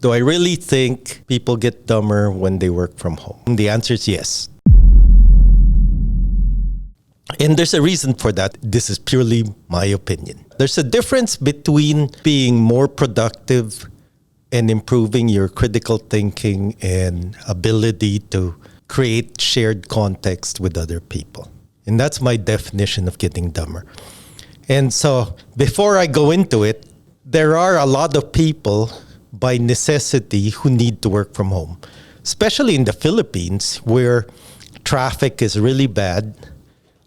Do I really think people get dumber when they work from home? The answer is yes. And there's a reason for that. This is purely my opinion. There's a difference between being more productive and improving your critical thinking and ability to create shared context with other people. And that's my definition of getting dumber. And so before I go into it, there are a lot of people by necessity who need to work from home, especially in the Philippines where traffic is really bad.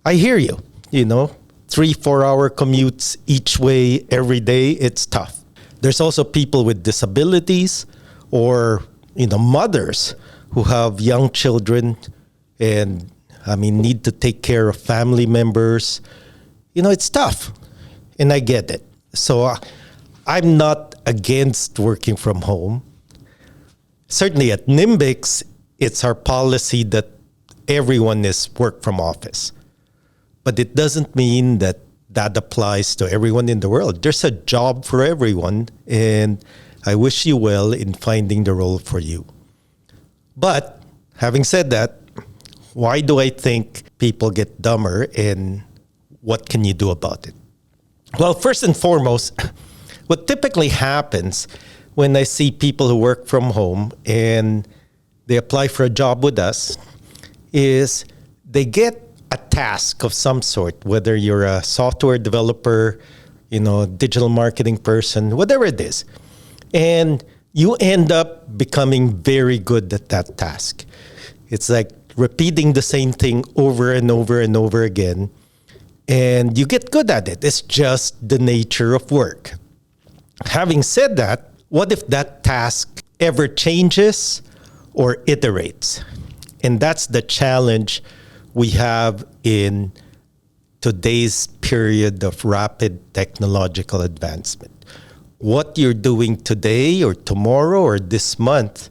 I hear you, 3-4 hour commutes each way every day, it's tough. There's also people with disabilities or, mothers who have young children and, need to take care of family members. It's tough and I get it. So I'm not against working from home. Certainly at Nimbyx, it's our policy that everyone is work from office. But it doesn't mean that applies to everyone in the world. There's a job for everyone, and I wish you well in finding the role for you. But having said that, why do I think people get dumber and what can you do about it? Well, first and foremost, what typically happens when I see people who work from home and they apply for a job with us is they get a task of some sort, whether you're a software developer, digital marketing person, whatever it is. And you end up becoming very good at that task. It's like repeating the same thing over and over and over again. And you get good at it. It's just the nature of work. Having said that, what if that task ever changes or iterates? And that's the challenge we have in today's period of rapid technological advancement. What you're doing today or tomorrow or this month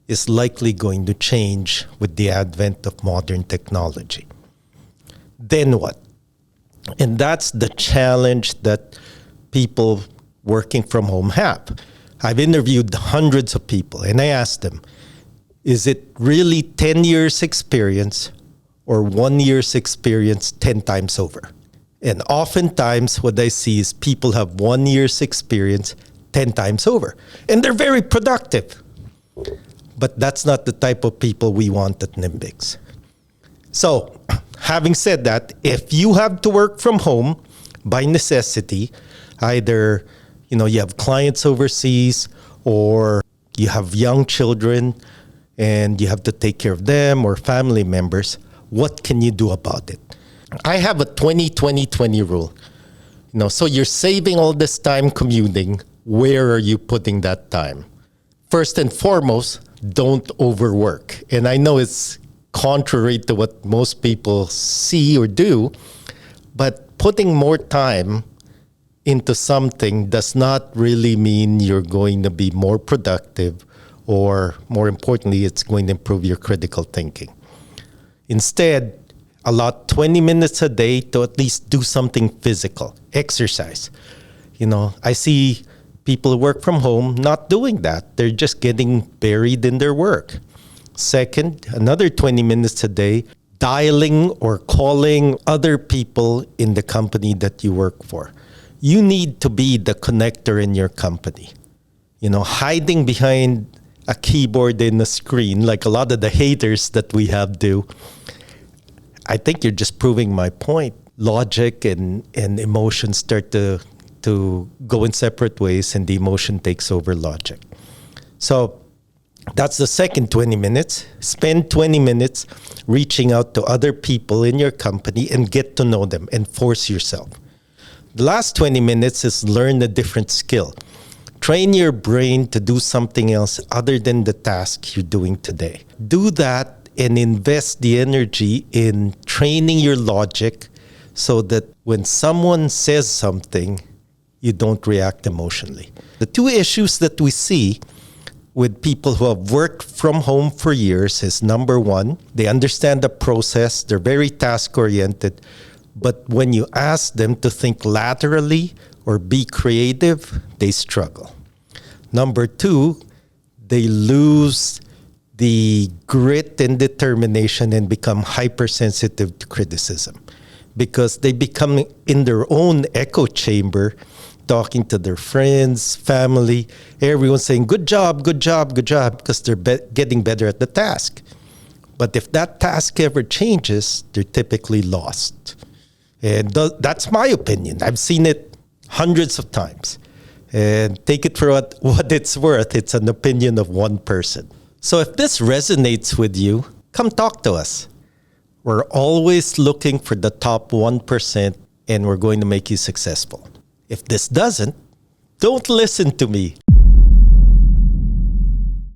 is likely going to change with the advent of modern technology. Then what? And that's the challenge that people working from home have. I've interviewed hundreds of people and I asked them, is it really 10 years experience or 1 year's experience 10 times over? And oftentimes what I see is people have 1 year's experience 10 times over. And they're very productive. But that's not the type of people we want at Nimbyx. So, having said that, if you have to work from home by necessity, either you have clients overseas or you have young children and you have to take care of them or family members, what can you do about it? I have a 20-20-20 rule. So you're saving all this time commuting. Where are you putting that time? First and foremost, don't overwork. And I know it's contrary to what most people see or do, but putting more time into something does not really mean you're going to be more productive or, more importantly, it's going to improve your critical thinking. Instead, allot 20 minutes a day to at least do something physical, exercise. I see people who work from home not doing that. They're just getting buried in their work. Second, another 20 minutes a day, dialing or calling other people in the company that you work for. You need to be the connector in your company. Hiding behind a keyboard and a screen, like a lot of the haters that we have do, I think you're just proving my point. Logic and emotion start to go in separate ways and the emotion takes over logic. So that's the second 20 minutes. Spend 20 minutes reaching out to other people in your company and get to know them and force yourself. The last 20 minutes is learn a different skill. Train your brain to do something else other than the task you're doing today. Do that and invest the energy in training your logic so that when someone says something, you don't react emotionally. The two issues that we see with people who have worked from home for years is, number one, they understand the process, they're very task-oriented, but when you ask them to think laterally or be creative, they struggle. Number two, they lose the grit and determination and become hypersensitive to criticism because they become in their own echo chamber, talking to their friends, family, everyone saying, good job, good job, good job, because they're getting better at the task. But if that task ever changes, they're typically lost. And that's my opinion. I've seen it hundreds of times. And take it for what it's worth. It's an opinion of one person. So if this resonates with you, come talk to us. We're always looking for the top 1%, and we're going to make you successful. If this doesn't, don't listen to me.